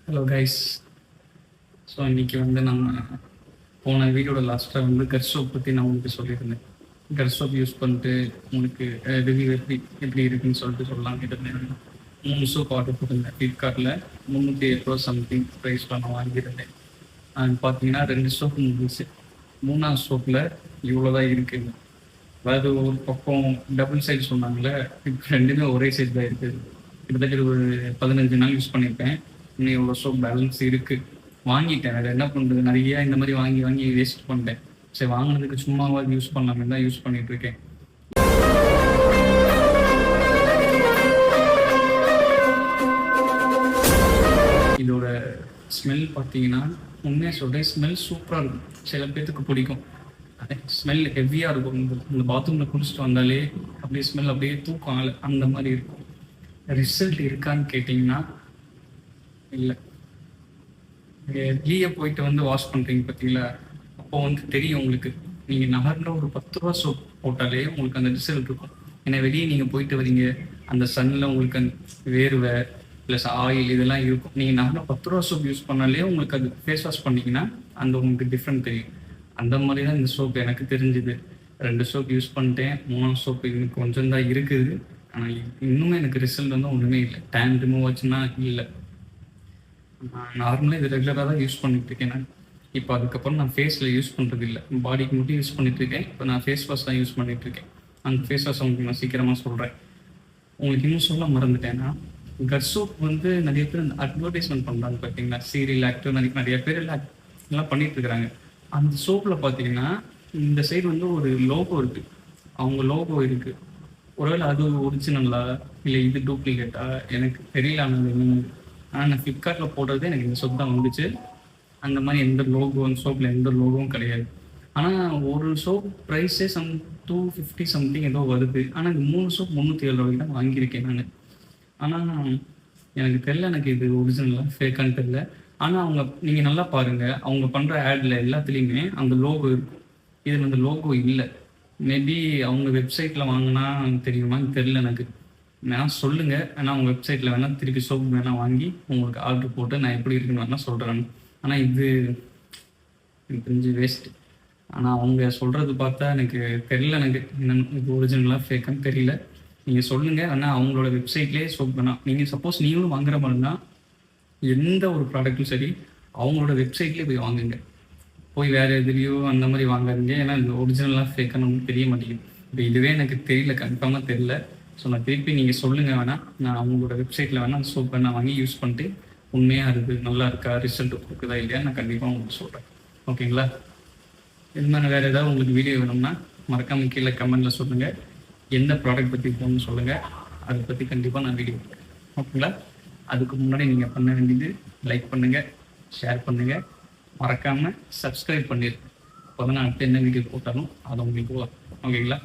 Hello guys. So இன்றைக்கி வந்து நம்ம போன வீடியோட லாஸ்ட்டாக வந்து கர் சோப் பற்றி நான் உங்களுக்கு சொல்லியிருந்தேன். கர் சோப் யூஸ் பண்ணிட்டு உங்களுக்கு ரிவ்யூ எப்படி இருக்குன்னு சொல்லிட்டு சொல்லலாம் இருந்தேன். 3 சோப் ஆர்டர் போட்டிருந்தேன் ஃப்ளிப்கார்ட்டில். 307 சம்திங் ப்ரைஸில் நான் வாங்கியிருந்தேன். பார்த்தீங்கன்னா 2 சோப்பு முடிஞ்சிச்சு. 3ஆவது சோப்பில் இவ்வளோ தான் இருக்குது. அதாவது ஒரு பக்கம் டபுள் சைஸ் சொன்னாங்களே, இப்போ ரெண்டுமே ஒரே சைஸ் தான் இருக்குது. கிட்டத்தட்ட ஒரு 15 நாள் யூஸ் பண்ணியிருப்பேன். இன்னும் எவ்வளோ சோப் பேலன்ஸ் இருக்குது. வாங்கிட்டேன். வேறு என்ன பண்ணுறது, நிறைய இந்த மாதிரி வாங்கி வாங்கி வேஸ்ட் பண்ணிட்டேன். சரி, வாங்கினதுக்கு சும்மாவாது யூஸ் பண்ணலாமே தான் யூஸ் பண்ணிட்டு இருக்கேன். இதோட ஸ்மெல் பார்த்தீங்கன்னா உண்மையாக சொல்கிறேன், ஸ்மெல் சூப்பராக இருக்கும். சில பேர்த்துக்கு பிடிக்கும். ஸ்மெல் ஹெவியாக இருக்கும். இந்த பாத்ரூமில் குளிச்சுட்டு வந்தாலே அப்படியே ஸ்மெல் அப்படியே தூக்கம் அந்த மாதிரி இருக்கும். ரிசல்ட் இருக்கான்னு கேட்டிங்கன்னா இல்லை. வெளியே போயிட்டு வந்து வாஷ் பண்ணுறீங்க பார்த்தீங்களா, அப்போ வந்து தெரியும் உங்களுக்கு. நீங்கள் நகரில் ஒரு 10 ரூபா சோப் போட்டாலே உங்களுக்கு அந்த ரிசல்ட் இருக்கும். ஏன்னா வெளியே நீங்கள் போயிட்டு வரீங்க, அந்த சன்னில் உங்களுக்கு அந்த வேர்வை ப்ளஸ் ஆயில் இதெல்லாம் இருக்கும். நீங்கள் நகரில் 10 ரூபா சோப் யூஸ் பண்ணாலே உங்களுக்கு அது ஃபேஸ் வாஷ் பண்ணிங்கன்னா அந்த உங்களுக்கு டிஃப்ரெண்ட் தெரியும். அந்த மாதிரி தான் இந்த சோப் எனக்கு தெரிஞ்சுது. 2 சோப் யூஸ் பண்ணிட்டேன். 3ஆவது சோப்பு இன்னும் கொஞ்சம் தான் இருக்குது. ஆனால் இன்னுமே எனக்கு ரிசல்ட் வந்து ஒன்றுமே இல்லை. டேன் ரிமூவ் ஆச்சுன்னா இல்லை. நான் நார்மலாக இது ரெகுலராக தான் யூஸ் பண்ணிட்டு இருக்கேன். நான் இப்போ அதுக்கப்புறம் நான் ஃபேஸில் யூஸ் பண்ணுறது இல்லை, பாடிக்கு மட்டும் யூஸ் பண்ணிட்டு இருக்கேன். இப்போ நான் ஃபேஸ் வாஷ் தான் யூஸ் பண்ணிட்டு இருக்கேன். அந்த ஃபேஸ் வாஷ் உங்களுக்கு நான் சீக்கிரமாக சொல்கிறேன். உங்களுக்கு இன்னும் சொல்ல மறந்துட்டேன்னா, கர் சோப் வந்து நிறைய பேர் அந்த அட்வர்டைஸ்மெண்ட் பண்ணுறாங்க பார்த்தீங்களா, சீரியல் ஆக்டர் நிறைய பேர் எல்லாம் பண்ணிட்டு இருக்கிறாங்க. அந்த சோப்பில் பார்த்தீங்கன்னா இந்த சைடு வந்து ஒரு லோகோ இருக்குது, அவங்க லோகோ இருக்குது. ஒருவேளை அது ஒரிஜினலா இல்லை இது டூப்ளிகேட்டா எனக்கு தெரியல. ஆனால் நான் ஃப்ளிப்கார்ட்டில் போடுறது எனக்கு இந்த சோப் தான் வந்துச்சு. அந்த மாதிரி எந்த லோகோ, அந்த சோப்பில் எந்த லோகோவும் கிடையாது. ஆனால் ஒரு சோப் ப்ரைஸே 250 சம்திங் ஏதோ வருது. ஆனால் இந்த 3 சோப் 307 ரூபாய்க்கு தான் வாங்கியிருக்கேன் நான். ஆனால் எனக்கு தெரியல, எனக்கு இது ஒரிஜினலாக ஃபேக்கான்னு தெரியல. ஆனால் நீங்கள் நல்லா பாருங்கள், அவங்க பண்ணுற ஆடில் எல்லாத்துலேயுமே அந்த லோகோ இருக்கும். இதில் அந்த லோகோ இல்லை. மேபி அவங்க வெப்சைட்டில் வாங்கினா தெரியுமான்னு தெரில எனக்கு. வேணால் சொல்லுங்கள். ஆனால் அவங்க வெப்சைட்டில் வேணால் திருப்பி சோப் வேணால் வாங்கி உங்களுக்கு ஆர்டர் போட்டு நான் எப்படி இருக்குன்னு வேணால் சொல்கிறேன். ஆனால் இது எனக்கு தெரிஞ்சு வேஸ்ட்டு. ஆனால் அவங்க சொல்கிறது பார்த்தா எனக்கு தெரில, எனக்கு இது ஒரிஜினலாக ஃபேக்கான்னு தெரியல. நீங்கள் சொல்லுங்கள். ஆனால் அவங்களோட வெப்சைட்லேயே சோப் வேணாம். நீங்கள் சப்போஸ் நீங்களும் வாங்குற மாதிரினா எந்த ஒரு ப்ராடக்ட்டும் சரி அவங்களோட வெப்சைட்லேயே போய் வாங்குங்க. போய் வேறு எதுலேயோ அந்த மாதிரி வாங்காதீங்க. ஏன்னா இந்த ஒரிஜினலாக ஃபேக்காக நமக்கு தெரிய மாட்டேங்குது. இப்போ இதுவே எனக்கு தெரியல, கன்ஃபார்மாக தெரியல. ஸோ நான் திருப்பி நீங்கள் சொல்லுங்கள். வேணால் நான் அவங்களோட வெப்சைட்டில் வேணால் அந்த சோப் வேணால் வாங்கி யூஸ் பண்ணிட்டு உண்மையாக இருக்குது, நல்லா இருக்கா, ரிசல்ட் கொடுக்குதா இல்லையா நான் கண்டிப்பாக உங்களுக்கு சொல்கிறேன். ஓகேங்களா? இது மாதிரி வேறு ஏதாவது உங்களுக்கு வீடியோ வேணும்னா மறக்காமல் கீழே கமெண்ட்டில் சொல்லுங்கள். எந்த ப்ராடக்ட் பற்றி போகணும்னு சொல்லுங்கள், அதை பற்றி கண்டிப்பாக நான் வீடியோ போடுறேன். ஓகேங்களா? அதுக்கு முன்னாடி நீங்கள் பண்ண வேண்டியது லைக் பண்ணுங்கள், ஷேர் பண்ணுங்கள், மறக்காமல் சப்ஸ்கிரைப் பண்ணிடுங்க. அப்போ தான் நான் அடுத்து என்ன வீடியோ போட்டாலும் அது உங்களுக்கு வரும். ஓகேங்களா?